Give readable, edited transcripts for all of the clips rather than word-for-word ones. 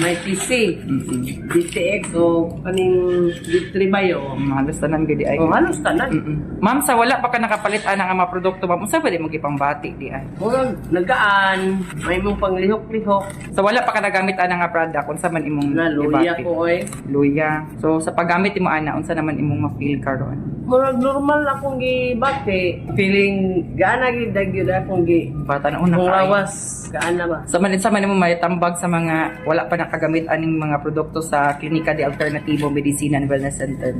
may PC, DTX o kaning Ditribayo. Halos tanan gidi ay. O halos tanan. Ma'am, sa wala pa ka nakapalit ang mga produkto, ma'am, unsa pwede mo gipangbati di ay? Murag nagaan, may mong panglihok-lihok. Sa wala pa ka nagamit ang mga product, unsa man imong Na luya gibati? ko eh. Luya. So sa paggamit mo ana, unsa naman imong ma-feel karon? Murag normal akong gibati. Feeling gaana gid gyud akong Bata na una kung ka. lawas gaana ba. Sa man mo may tambag sa mga wala pa nakagamit aning mga produkto sa Klinika de Alternativo Medicina and Wellness Center.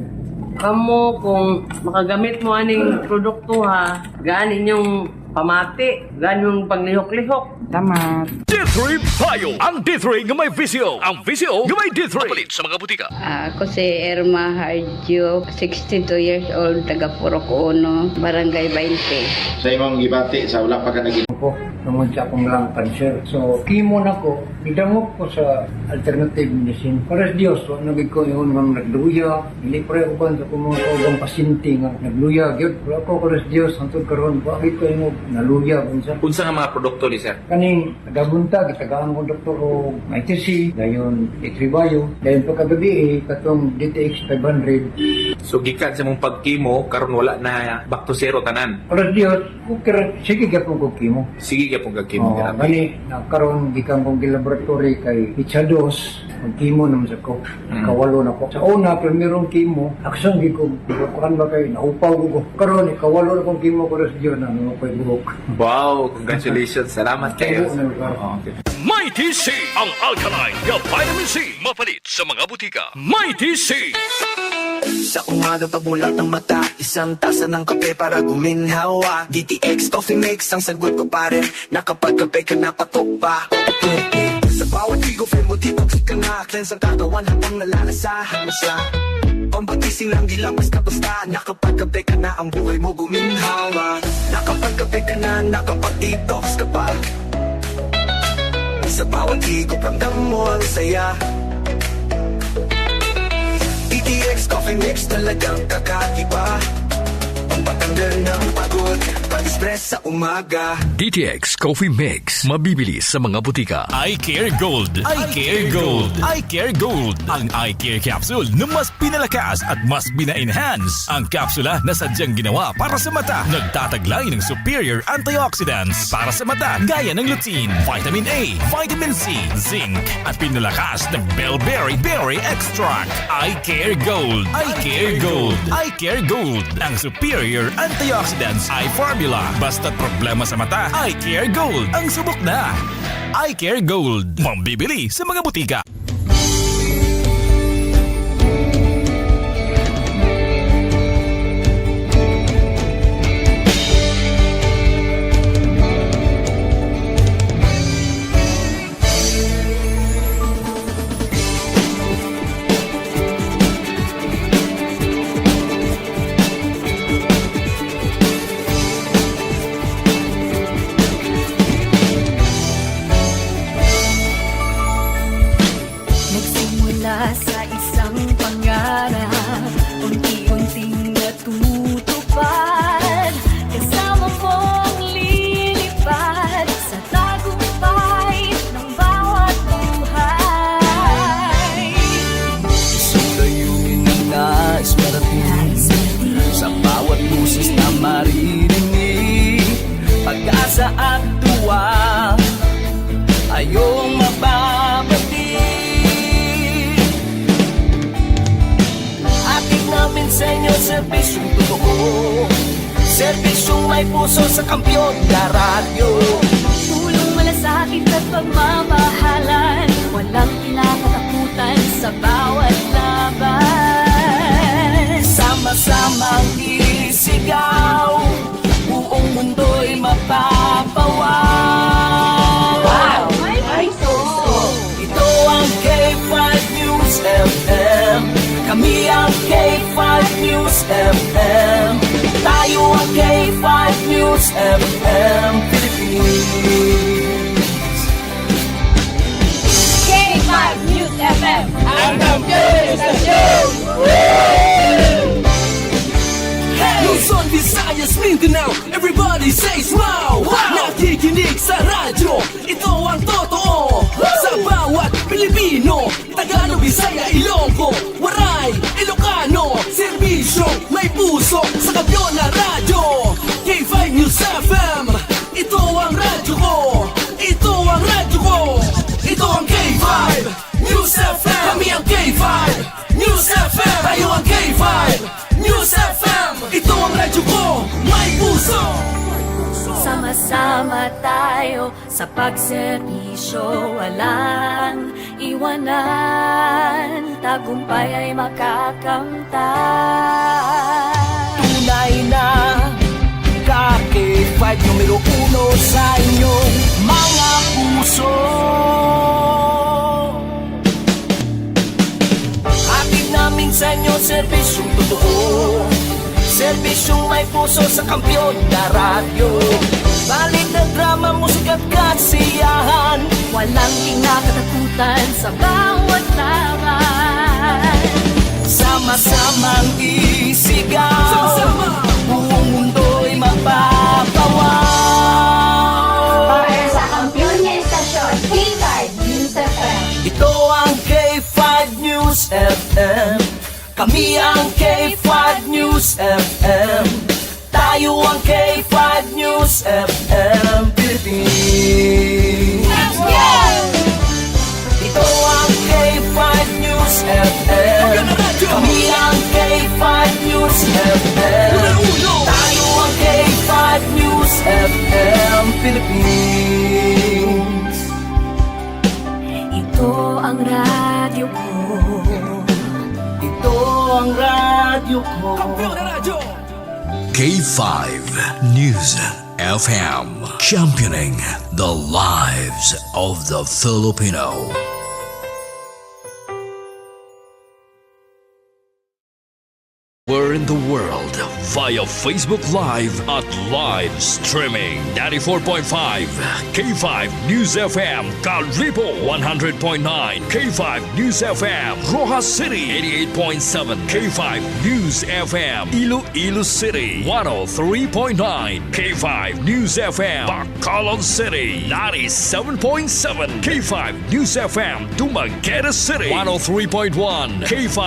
Kamo kung makagamit mo aning produkto ha, gaan inyong pamati, gaan yung panglihok-lihok. Tama. D3 Bio. Ang D3 nga may VCO. Ang VCO nga may D3. Mapalit sa mga butika. Ako si Irma Harjo, 62 years old, taga Purok Uno, Barangay 20. Sa imong gibati sa wala pa ka naging ko tungod sa akong lung cancer. So, chemo na ko, idangog ko sa alternative medicine. Para sa Diyos, wala nagig ko yung mga nagluya. Hindi pa rin uban sa kung mga kaugang pasyente nga nagluya. Gyud, wala ko para sa Diyos, hantod karon bakit ko yung naluya. Unsa nga mga produkto ni sir? Kaning nagabunta, gitagaan ko doktor o ITC, dayon Ditribayo, dayon pagkagabi katong DTX 500. So gikan sa mong pagkimo karon wala na back to zero tanan. Para sa Diyos, sige gapon ko chemo. Sige gyud pong kimo Oh, gani nakaroon gikan kong gilaboratory kay Pichados, ang chemo naman sa ko. Kawalo na ko. Sa una, primerong chemo, aksyon gi ko, kuan ba kay naupaw ko. Karon ikawalo na kong chemo ko sa Dios na ano ko'y buhok. Wow, congratulations. Salamat kayo. Okay. Mighty C. Ang alkaline nga vitamin C. Mapalit sa mga butika. Mighty C. Sa umaga pagmulat ng mata, isang tasa ng kape para guminhawa. DTX Coffee Mix ang sagot ko pare, nakapagkape ka na patok pa. Sa bawat ligo, feel mo detox ka na. Cleanse ang katawan habang nalalasahan mo siya. Pambatising lang di lang basta-basta. Nakapagkape ka na, ang buhay mo guminhawa. Nakapagkape ka na, nakapag-detox ka pa. Sa bawat ligo, ramdam mo ang saya. DTX Coffee Mix talagang kakaiba. Pampatanggal ng pagod, pag-express sa umaga. DTX Coffee Mix. Mabibili sa mga butika. iCare Gold. iCare Gold. iCare Gold. Ang iCare Capsule na mas pinalakas at mas bina-enhance. Ang kapsula na sadyang ginawa para sa mata. Nagtataglay ng superior antioxidants para sa mata gaya ng lutein, vitamin A, vitamin C, zinc at pinalakas ng Bellberry Berry Extract. iCare Gold. iCare Gold. iCare Gold. Ang superior antioxidants eye formula. Basta't problema sa mata, iCare Gold ang subok na. iCare Gold. Mambibili sa mga butika. Nagsimula sa isang pangarap, unti-unting natutupad. Kasama mong lilipad sa tagumpay ng bawat buhay. Isang layunin ang nais marating, sa bawat busis na maririnig. Pag-asa at tuwa, ayong mababati. Ating namin sa inyo, serbisyong totoo, serbisyong may puso sa Kampiyon na radyo. Tulong malasakit at pagmamahalan, walang kinakatakutan sa bawat laban. Sama-samang isigaw, buong mundo'y mapapawaw. Wow! Ay, Ito ang K5 News FM. Kami ang K5 News FM. Tayo ang K5 News FM Philippines. K5 News FM! Luzon, Visayas, Mindanao, everybody says wow! Nakikinig sa radyo, ito ang totoo. Sa bawat Pilipino Cebuano, Tagalog, Bisaya, Ilonggo, Waray, Ilocano, serbisyo, may puso sa Kampiyon na radyo. K5 News FM, ito ang radyo ko. Ito ang radyo ko. Ito ang K5 News FM. Kami ang K5 News FM. Tayo ang K5 News FM. Ito ang radyo ko, may puso. Sama-sama tayo sa pagserbisyo, walang iwanan, tagumpay ay makakamtan. Tunay na K5 numero 1 sa inyong mga puso. Hatid namin sa inyo serbisyong totoo, serbisyong may puso sa Kampiyon na radyo. Balik na drama, musika at kasiyahan, Walang kinakatakutan sa bawat laban. sama-samang isigaw, buong mundo'y mapapawaw. Para sa Kampiyon na Estasyon, K5 News FM. Ito ang K5 News FM. Kami ang K5 News FM. Tayo ang K5 News FM Philippines. Ito ang K5 News FM. Kami ang K5 News FM. Tayo ang K5 News FM Philippines. Ito ang radyo ko. Ito ang radyo ko. K5 News FM, championing the lives of the Filipino. We're in the world via Facebook Live at live streaming 94.5 K5 News FM Calripo 100.9 K5 News FM Rojas City 88.7 K5 News FM Iloilo City 103.9 K5 News FM Bacolod City 97.7 K5 News FM Dumaguete City 103.1 K5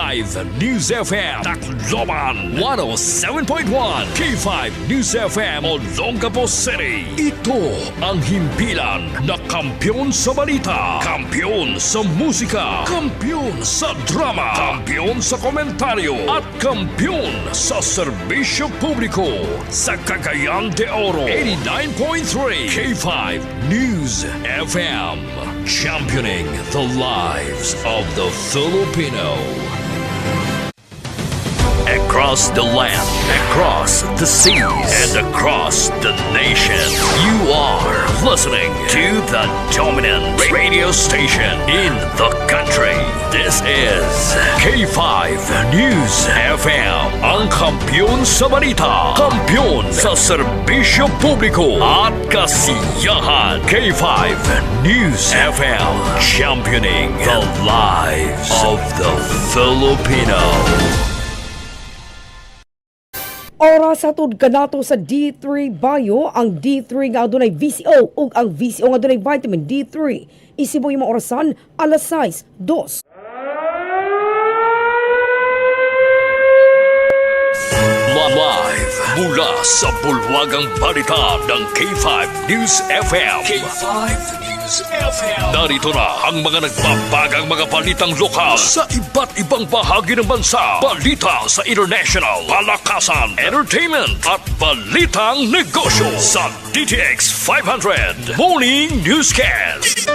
News FM Tacloban 107.1 K5 News FM Olongapo City. Ito ang himpilan na kampiyon sa balita, kampiyon sa musika, kampiyon sa drama, kampiyon sa komentaryo, at kampiyon sa serbisyo publiko. Sa Cagayan de Oro 89.3 K5 News FM, championing the lives of the Filipino. Across the land, across the seas, and across the nation, you are listening to the dominant radio station in the country. This is K5 News FM, ang kampiyon sa balita, kampiyon sa serbisyo publiko at kasiyahan. K5 News FM, championing the lives of the Filipino. Oras hatod kanato sa D3 Bayo, ang D3 nga adunay VCO ug ang VCO nga adunay vitamin D3. Isiboy mo orasan alas 6:02. Live mula sa bulwagang balita ng K5 News FM. K5 News FM. Narito na ang mga nagbabagang mga balitang lokal sa iba't ibang bahagi ng bansa. Balita sa international, palakasan, entertainment at balitang negosyo sa DTX 500 Morning Newscast.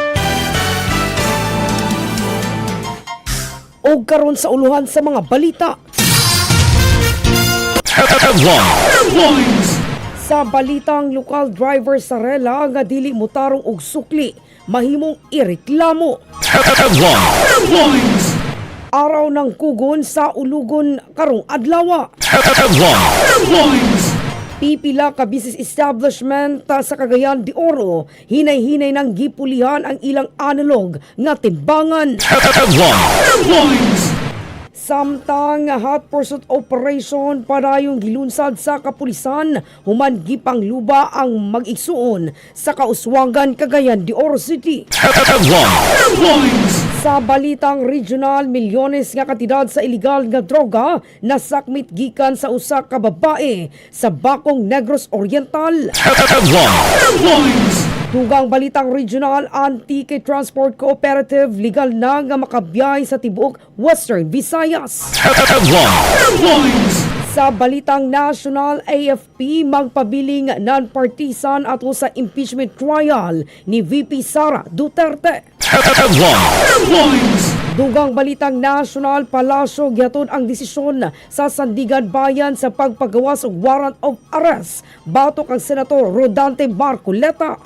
O karon sa uluhan sa mga balita. Headlines. Sa balitang lokal driver sa rela nga dili motarong og sukli, mahimong ireklamo. Headlines. Araw ng kugon sa ulugon karong adlaw. Headlines. Pipila ka business establishment sa Cagayan de Oro, hinay-hinay ng gipulihan ang ilang analog nga timbangan. Headlines. Samtang hot pursuit operation padayong gilunsad sa kapulisan, human gipang luba ang mag-igsuon sa Kauswagan, Cagayan de Oro City. Headlines. Sa balitang regional, milyones nga kantidad sa illegal nga droga nasakmit gikan sa usa ka babae sa Bacong Negros Oriental. Dugang balitang regional, Antique Transport Cooperative legal na nga makabiyay sa tibuok Western Visayas. Sa balitang national, AFP magpabiling non-partisan ato sa impeachment trial ni VP Sara Duterte. Dugang balitang national, Palasyo gihatod ang desisyon sa Sandigan Bayan sa pagpagawas og warrant of arrest batok ang Senator Rodante Marcoleta.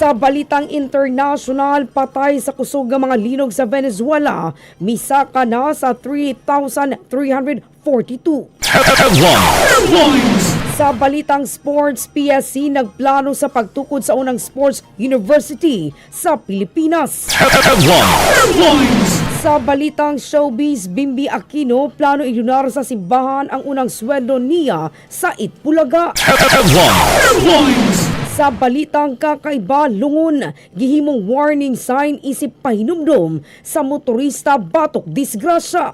Sa balitang international, patay sa kusog nga mga linog sa Venezuela, misaka na sa 3,342. Sa balitang sports, PSC nagplano sa pagtukod sa unang sports university sa Pilipinas. Sa balitang showbiz, Bimbi Aquino plano ilunar sa simbahan ang unang sweldo niya sa Itbulaga. Sa balitang kakaiba, lungon, gihimong warning sign isip pahinumdom sa motorista batok disgrasya.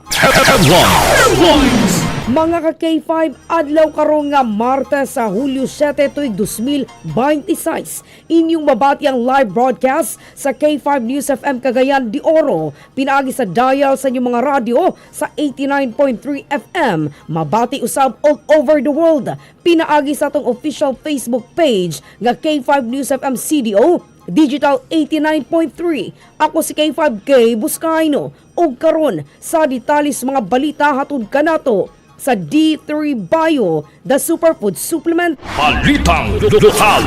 Mga ka-K5, adlaw karong nga Martes sa Hulyo 7 tuig 2026. Inyong mabati ang live broadcast sa K5 News FM Cagayan de Oro. Pinaagi sa dial sa inyong mga radio sa 89.3 FM. Mabati usab all over the world. Pinaagi sa atong official Facebook page nga K5 News FM CDO Digital 89.3. Ako si K5K Buscaino. Og karon sa detalis mga balita hatod kanato sa D3 Bio, the superfood supplement. Balitang lokal.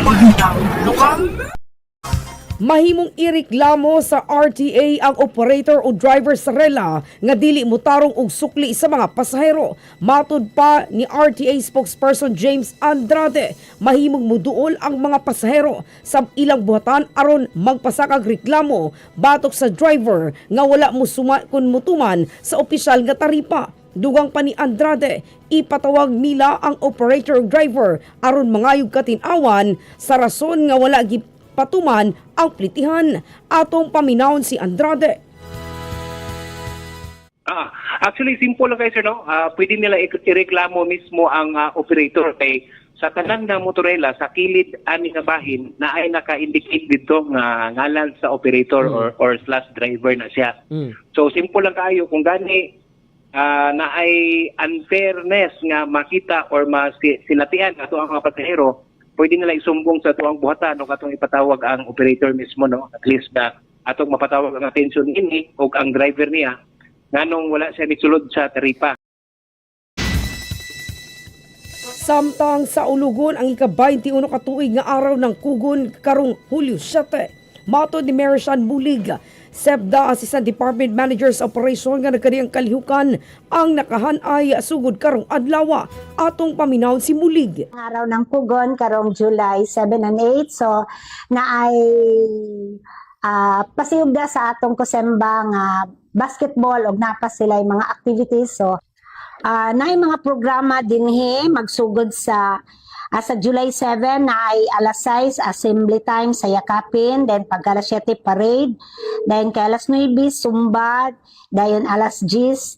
Mahimong ireklamo sa RTA ang operator o driver sa rela nga dili motarong og sukli sa mga pasahero. Matud pa ni RTA spokesperson James Andrade, mahimong muduol ang mga pasahero sa ilang buhatan aron magpasakag reklamo batok sa driver nga wala mo kun mutuman sa opisyal nga taripa. Dugang pa ni Andrade, ipatawag nila ang operator driver aron mangayog katin-awan sa rason nga wala patuman ang plitihan. Atong paminawon si Andrade. Actually, simple lang kayo, sir, no? Pwede nila ireklamo mismo ang operator kay sa tanan na motorela sa kilid ani nga bahin na ay naka-indicate dito nga ngalan sa operator or slash driver na siya. So, simple lang kayo kung gani na ay unfairness nga makita or masilatian ato ang mga pasahero, pwede nila isumbong sa tuwang buhatan o katong ipatawag ang operator mismo, no? At least na atong mapatawag ang atensyon ini o ang driver niya nganong wala siya nisulod sa taripa. Samtang sa ulugon ang ika-21 katuig nga araw ng kugon karong Hulyo 7. Matod ni Merishan Bulig, SEPDA Assistant Department Manager's Operation nga nagkadiyang kalihukan ang nakahanay sugod karong adlaw. Atong paminaw si Mulig. Araw ng Pugon karong July 7 and 8. So na ay pasiyugda sa atong kusemba nga basketball og napas sila mga activities. So naay mga programa dinhi magsugod sa July 7 na ay alas 6 assembly time sa Yakapin, then pagka alas 7 parade, then kay alas 9 sumba, dayon alas 10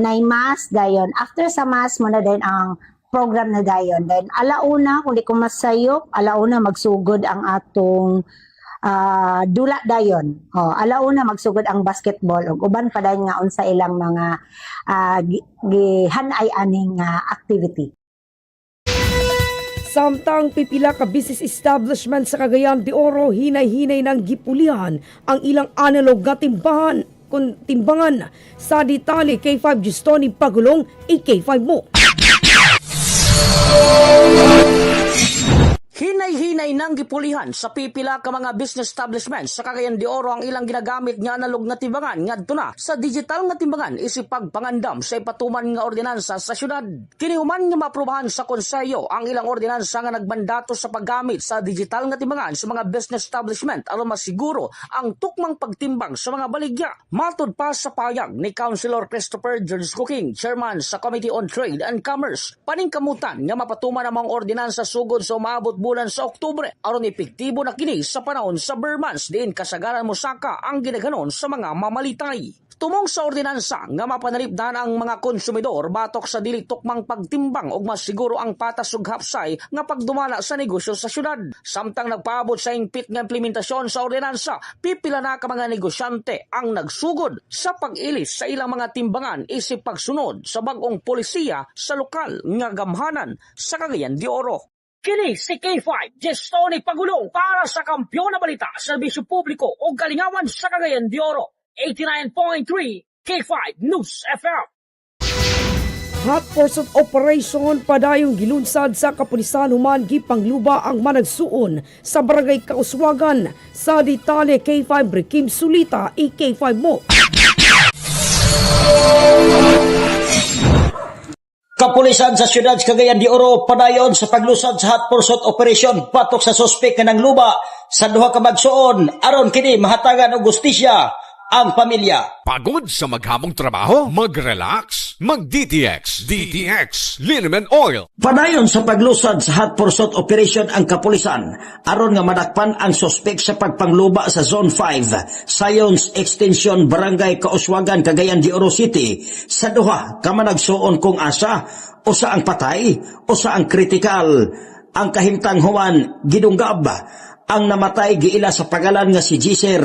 nay mass, dayon after sa mass mo na din ang program na dayon. Then alauna kung di ko masayop, alauna magsugod ang atong dula dayon. Alauna magsugod ang basketball ug uban pa dayon nga unsa ilang mga gihanay aning activity. Samtang pipila ka business establishment sa Cagayan de Oro hinay-hinay ng gipulihan ang ilang analog nga timbangan. Sa detalye, K5 Justoni Pagulong, K5 mo. Hinay-hinay nang gipulihan sa pipila ka mga business establishments sa Cagayan de Oro ang ilang ginagamit nga analog nga timbangan ngadto na sa digital nga timbangan isip pagpangandam sa ipatuman nga ordinansa sa syudad. Kinihuman nga maaprubahan sa konseyo ang ilang ordinansa nga nagmandato sa paggamit sa digital nga timbangan sa mga business establishment aron masiguro ang tukmang pagtimbang sa mga baligya. Matud pa sa payag ni Councilor Christopher George Cooking, chairman sa Committee on Trade and Commerce, paningkamutan nga mapatuman ang mga ordinansa sugod sa umabot bulan sa Oktubre aron epektibo na kini sa panahon sa bare months diin kasagaran mosaka ang ginaganon sa mga mamalitay. Tumong sa ordinansa nga mapanalipdan ang mga konsumidor batok sa dili tukmang pagtimbang ug mas siguro ang patas ug hapsay nga pagdumala sa negosyo sa syudad. Samtang nagpaabot sa ingpit nga implementasyon sa ordinansa, pipila na ka mga negosyante ang nagsugod sa pag-ilis sa ilang mga timbangan isip pagsunod sa bag-ong polisiya sa lokal nga gamhanan sa Cagayan de Oro. Kini si K5, Gesto ni Pagulong para sa Kampiyon na Balita, Serbisyo Publiko o Kalingawan sa Cagayan de Oro. 89.3 K5 News FM. Hot pursuit operation padayong gilunsad sa kapulisan human gipangluba ang managsuon sa barangay Kauswagan sa detalye K5 Rekim Sulita K5 mo. Kapulisan sa siyudad Cagayan de Oro padayon sa paglusad sa hot pursuit operation patok sa suspek nga nangluba sa duha ka magsuon aron kini mahatagan og hustisya ang pamilya. Pagod sa maghamong trabaho? Mag-relax. Mag-DTX. DTX Liniment Oil. Padayon sa paglusad sa hot pursuit operation ang kapulisan aron nga madakpan ang suspek sa pagpangluba sa Zone 5, Science Extension, Barangay Kauswagan, Cagayan de Oro City sa duha ka managsuon kung asa o sa ang patay o sa ang kritikal. Ang kahimtang human gidunggab ang namatay giila sa pagalan nga si Jiser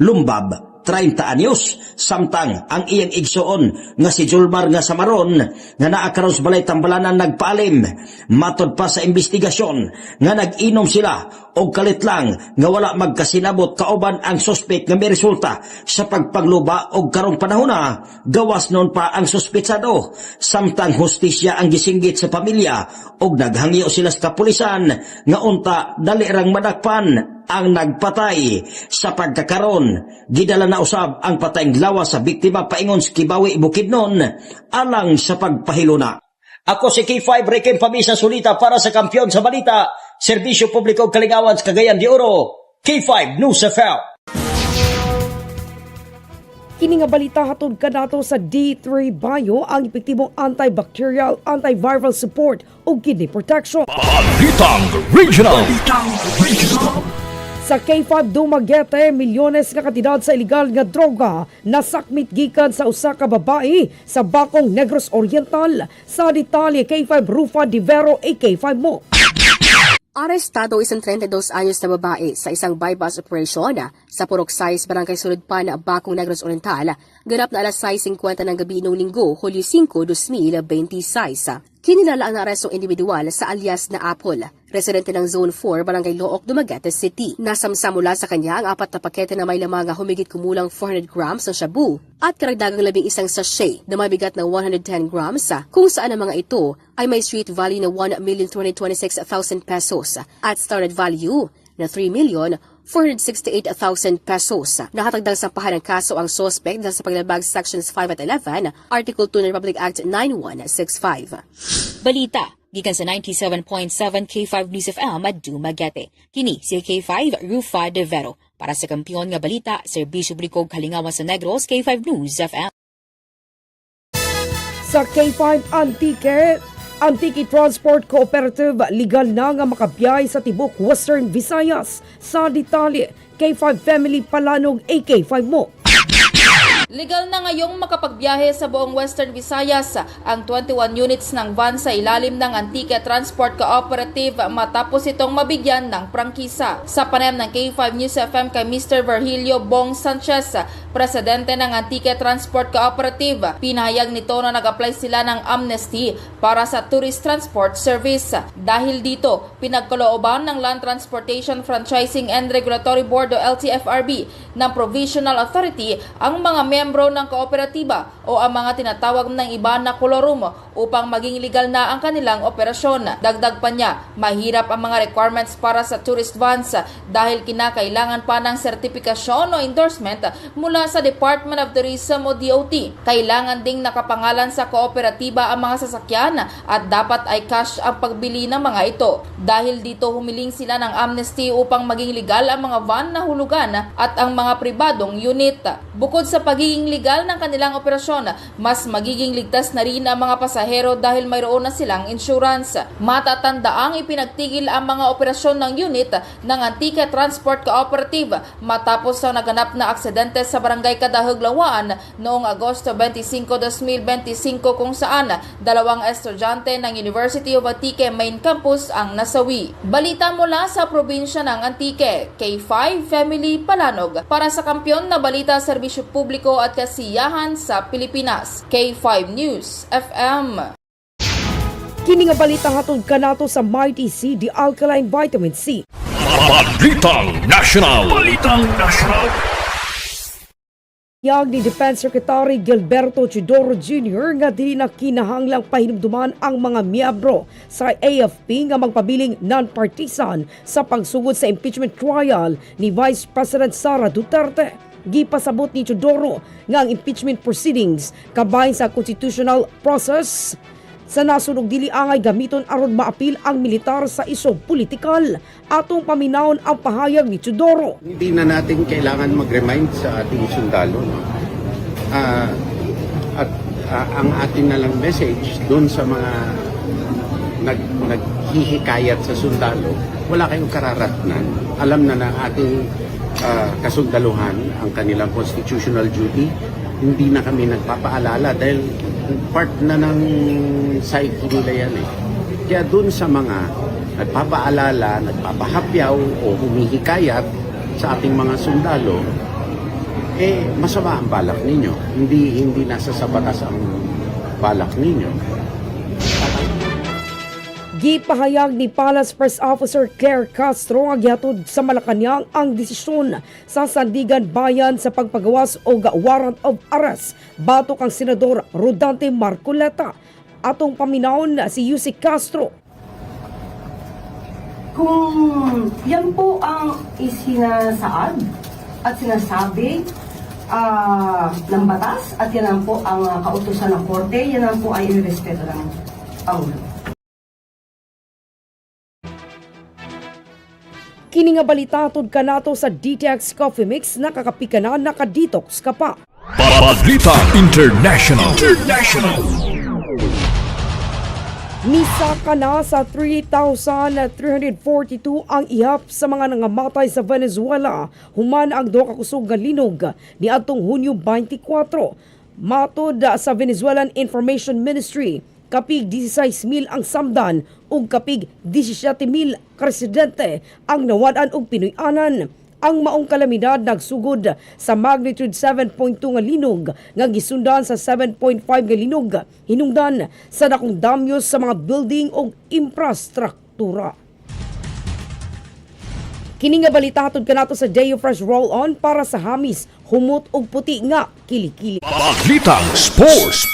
Lumbab, 30 anyos, samtang ang iyang igsuon nga si Julmar nga Samaron nga naa karon sa balay Tambalanan nagpaalim. Matod pa sa investigasyon nga nag-inom sila og kalit lang nga wala magkasinabot kauban ang suspek nga may resulta sa pagpangluba og karong panahona gawas noon pa ang suspetsado. Samtang hustisya ang gisinggit sa pamilya og naghangyo sila sa kapulisan nga unta dali rang madakpan ang nagpatay. Sa pagkakaron, gidala na usab ang patayng lawas sa biktima paingon sa Kibawi, Bukidnon alang sa pagpahiluna. Ako si K5 Rekem Pamisa Sulita para sa Kampiyon sa Balita, Serbisyo Publiko Kalingawan sa Cagayan de Oro, K5 News FM. Kini nga balita hatod kanato sa D3 Bio ang epektibong antibacterial, antiviral support ug kidney protection. Balitang Regional. Sa K5 Dumaguete, milyones nga kantidad sa ilegal nga droga nasakmit gikan sa usa ka babae sa Bacong, Negros Oriental. Sa detalye K5 Rufa Divero K5 mo. Arestado isang 32 anyos na babae sa isang bypass operation sa Purok 6, Barangay Suludpan, Bacong, Negros Oriental. Ganap na alas 6:50 ng gabi noong Linggo, Hulyo 5, 2026. Kinilala ang arestong individual sa alias na Apple, residente ng Zone 4, Barangay Looc, Dumaguete City. Nasamsa mula sa kanya ang 4 na pakete na may lamang humigit kumulang 400 grams ng shabu at karagdagang 11 sachet na may bigat na 110 grams, kung saan ang mga ito ay may street value na 1,226,000 pesos at started value na 3,468,000 pesos. Nakatagdang sampahan ng kaso ang suspect dahil sa paglabag Sections 5 at 11, Article 2 ng Republic Act 9165. Balita gikan sa 97.7 K5 News FM at Dumaguete. Kini si K5 Rufa Divero para sa Kampiyon nga Balita, Serbisyo Publiko Kalingawan sa Negros, K5 News FM. Sa K5 Antique Transport Cooperative, legal na nga makabiyay sa tibok Western Visayas. Sa detalye, K5 Family Palanog AK5 mo. Legal na ngayong makapagbiyahe sa buong Western Visayas ang 21 units ng van sa ilalim ng Antique Transport Cooperative matapos itong mabigyan ng prangkisa. Sa panayam ng K5 News FM kay Mr. Virgilio Bong Sanchez, presidente ng Antique Transport Cooperative, pinahayag nito na nag-apply sila ng amnesty para sa tourist transport service. Dahil dito, pinagkalooban ng Land Transportation Franchising and Regulatory Board o LTFRB ng Provisional Authority ang mga membro ng kooperatiba o ang mga tinatawag ng iba na kolorum upang maging legal na ang kanilang operasyon. Dagdag pa niya, mahirap ang mga requirements para sa tourist vans dahil kinakailangan pa ng sertifikasyon o endorsement mula sa Department of Tourism o DOT. Kailangan ding nakapangalan sa kooperatiba ang mga sasakyan at dapat ay cash ang pagbili ng mga ito. Dahil dito humiling sila ng amnesty upang maging legal ang mga van na hulugan at ang mga pribadong unit. Bukod sa pagiging magiging legal ng kanilang operasyon, mas magiging ligtas na rin ang mga pasahero dahil mayroon na silang insurance. Matatandaang ipinagtigil ang mga operasyon ng unit ng Antique Transport Cooperative matapos ang naganap na aksidente sa Barangay Kadahog, Lawaan noong Agosto 25, 2025 kung saan dalawang estudyante ng University of Antique Main Campus ang nasawi. Balita mula sa probinsya ng Antique, K5 Family Palanog. Para sa Kampiyon na Balita, Serbisyo Publiko at Kasiyahan sa Pilipinas, K5 News FM. Kini nga balita hatod kanato sa Mighty C, the alkaline vitamin C. Balitang National. Balitang National. Yang ni Defense Secretary Gilberto Chidoro Jr. nga dili na kinahanglang pahinumduman ang mga miyembro sa AFP nga magpabiling non-partisan sa pagsugod sa impeachment trial ni Vice President Sara Duterte. Gipasabot ni Chidoro nga ang impeachment proceedings kabahin sa constitutional process sa nasunog dili angay gamiton aron maapil ang militar sa isog politikal. Atong paminawon ang pahayag ni Chidoro. Hindi na natin kailangan mag-remind sa ating sundalo. No? At ang ating nalang message doon sa mga naghihikayat sa sundalo, wala kayong kararatnan. Alam na ng ating kasundaluhan ang kanilang constitutional duty. Hindi na kami nagpapaalala dahil part na ng psyche nila yan eh. Kaya dun sa mga nagpapaalala, nagpapahapyaw o humihikayat sa ating mga sundalo, masama ang balak ninyo. Hindi nasa sa batas ang balak ninyo. Gipahayag ni Palace Press Officer Claire Castro nga gihatod sa Malacañang ang desisyon sa Sandigan Bayan sa pagpagawas o warrant of arrest batok ang Senador Rodante Marcoleta. Atong paminawon si Yusik Castro. Kung yan po ang isinasaad at sinasabi ng batas at yan po ang kautusan ng korte, yan po ay irespeto ng Pangulo. Kini nga balita hatod kanato sa DTX Coffee Mix, nakakapika na, nakadetox ka pa. Balita International. Misaka na sa 3,342 ang ihap sa mga nangamatay sa Venezuela human ang duha ka kusog nga linog niadtong Hunyo 24. Matod sa Venezuelan Information Ministry, kapig 16,000 ang samdan ug kapig 17,000 residente ang nawad-an og Pinoy-anan. Ang maong kalamidad nagsugod sa magnitude 7.2 nga linog nga gisundan sa 7.5 nga linog hinungdan sa dakong damyo sa mga building ug infrastruktura. Kini nga balita hatod kanato sa Day of Fresh Roll On para sa hamis, humot ug puti nga kilikili. Balitang Sports.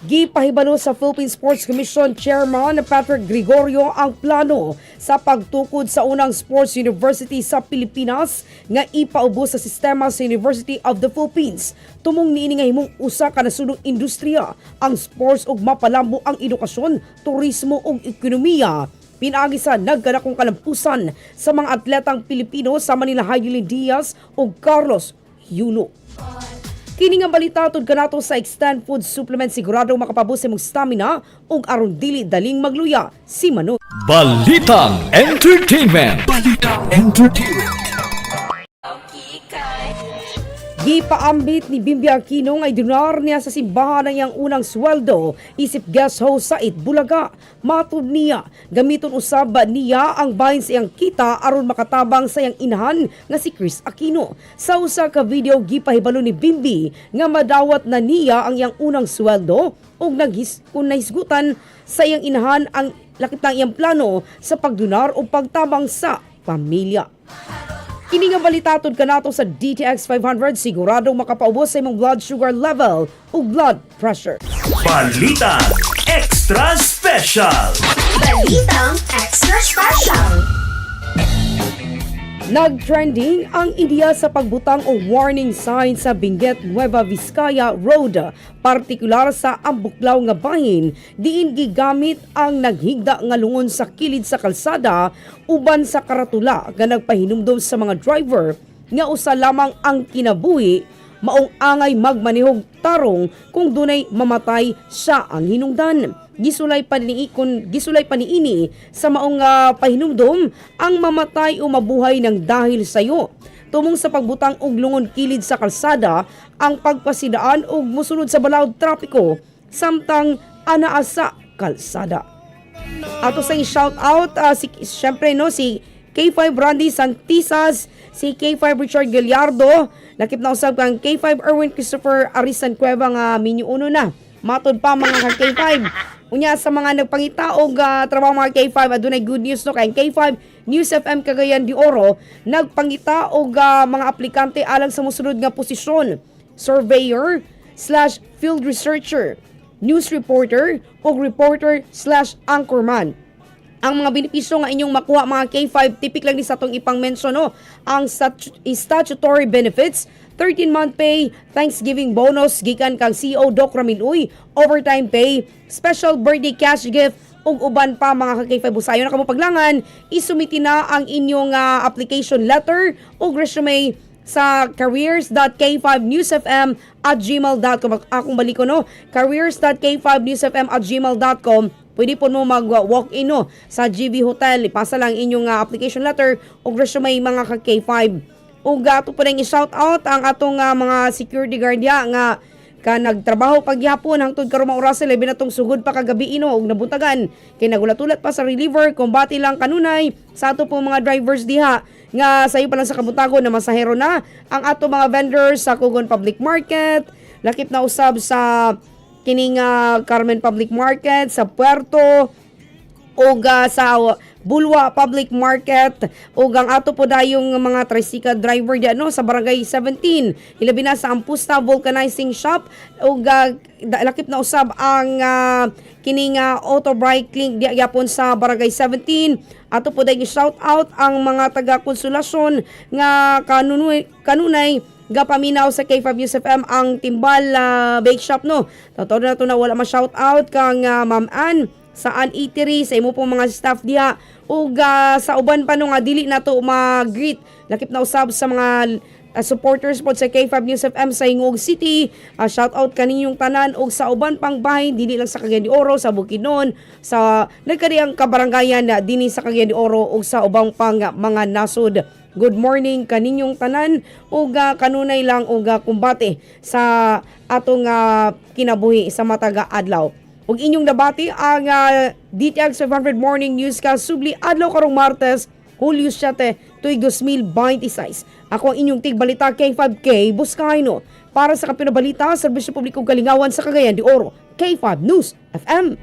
Gipahibalo sa Philippine Sports Commission Chairman Patrick Gregorio ang plano sa pagtukod sa unang sports university sa Pilipinas nga ipaubos sa sistema sa University of the Philippines. Tumong niini nga himong usa ka nasunong industriya ang sports ug mapalambo ang edukasyon, turismo ug ekonomiya. Pinaagi sa nagkanakong kalampusan sa mga atletang Pilipino sa Manila Hailin Diaz ug Carlos Yuno. Kini nga balita tud kanato sa Extend Food Supplement, siguradong makapabus imong stamina ug aron dili daling magluya si Manok. Balitang Entertainment. Gipaambit ni Bimbi Aquino nga idunar niya sa simbahan ang iyang unang sweldo isip guest host sa Itbulaga. Matud niya, gamiton usab niya ang bahin sa iyang kita aron makatabang sa iyang inahan nga si Chris Aquino. Sa usa ka video gipahibalo ni Bimbi nga madawat na niya ang iyang unang sweldo ug kung nahisgutan sa iyang inahan ang lakip ng iyang plano sa pagdunar o pagtabang sa pamilya. Kini nga balitatod kanato sa DTX 500, siguradong makapaubos sa imong blood sugar level o blood pressure. Balita Extra Special. Balitang Extra Special. Nag-trending ang ideya sa pagbutang o warning sign sa Benguet Nueva Vizcaya Road, partikular sa Ambuklaw nga bahin, diin gigamit ang naghigda nga lungon sa kilid sa kalsada uban sa karatula nga nagpahinumdom sa mga driver nga usa lamang ang kinabuhi, maong angay magmanihog tarong kung dunay mamatay sa ang hinungdan. Gisulay pa niini sa maong pahinumdom ang mamatay o mabuhay ng dahil sayo. Tumong sa pagbutang og lungon kilid sa kalsada ang pagpasidaan og musulod sa balawd trapiko samtang anaa sa kalsada. Ato sa shout out si K5 Randy Santisas, si K5 Richard Gallardo, lakip na usab kang K5 Erwin Christopher Arisan Cueva nga minyo uno na. Matod pa mga K5. Unya sa mga nagpangita og trabaho mga K5, adunay good news no kay K5 News FM Cagayan de Oro nagpangita og mga aplikante alang sa mosunod nga posisyon: surveyor/field researcher, news reporter o reporter/anchorman. Ang mga benepisyo nga inyong makuha mga K5, tipik lang ni sa itong ipang-mention, no? Ang statutory benefits, 13-month pay, Thanksgiving bonus, gikan kang CEO Doc Ramiloy, overtime pay, special birthday cash gift, ug uban pa mga K5 busayo na kamo paglangan, isumiti na ang inyong application letter ug resume sa careers.k5newsfm@gmail.com. Akong baliko no, careers.k5newsfm@gmail.com. Pwede po mo mag-walk-in no, sa GV Hotel. Ipasa lang inyong application letter o resume mga ka-K5. O gato po rin i-shout out ang atong mga security guard nga ka nagtrabaho pagyapon hangtod karong oras labi na tong sugod pa kagabi og nabuntagan kay nagulat-ulat pa sa reliever kumbati lang kanunay sa ato po mga drivers diha nga sayo pa lang sa kabutagon na masahero na ang ato mga vendors sa Kugon Public Market, lakip na usab sa kining Carmen Public Market, sa Puerto o sa Bulwa Public Market o ang ato po dayong mga tricycle driver diyan no, sa Barangay 17, ilabi na sa Ampusta Vulcanizing Shop o lakip na usab ang kining auto bike link diapon sa Barangay 17. Ato po dayong shout out ang mga taga-konsulasyon nga kanunay gapaminaw sa K5 News FM ang Timbal Bake Shop no. Totoo na to na wala ma-shout out kang Ma'am Ann sa Ann Eatery, sa imo pong mga staff diha ug sa uban pa no nga dili na to mag-greet. Lakip na usab sa mga supporters po sa K5 News FM sa Ingog City. Shout out kaninyong tanan ug sa uban pang bahin dili lang sa Cagayan de Oro, sa Bukidnon, sa nagkari ang kabarangayan dinhi sa Cagayan de Oro ug sa ubang pang mga nasod. Good morning kaninyong tanan ug kanunay lang ug kumbate sa atong kinabuhi sa mataga adlaw. Ug inyong nabati ang DTX 500 Morning News ka subli adlaw karong Martes, Hulyo 7, tuig 2026. Ako ang inyong tigbalita K5K Buscayno para sa kapinabalita, serbisyo publikong kalingawan sa Cagayan de Oro, K5 News FM.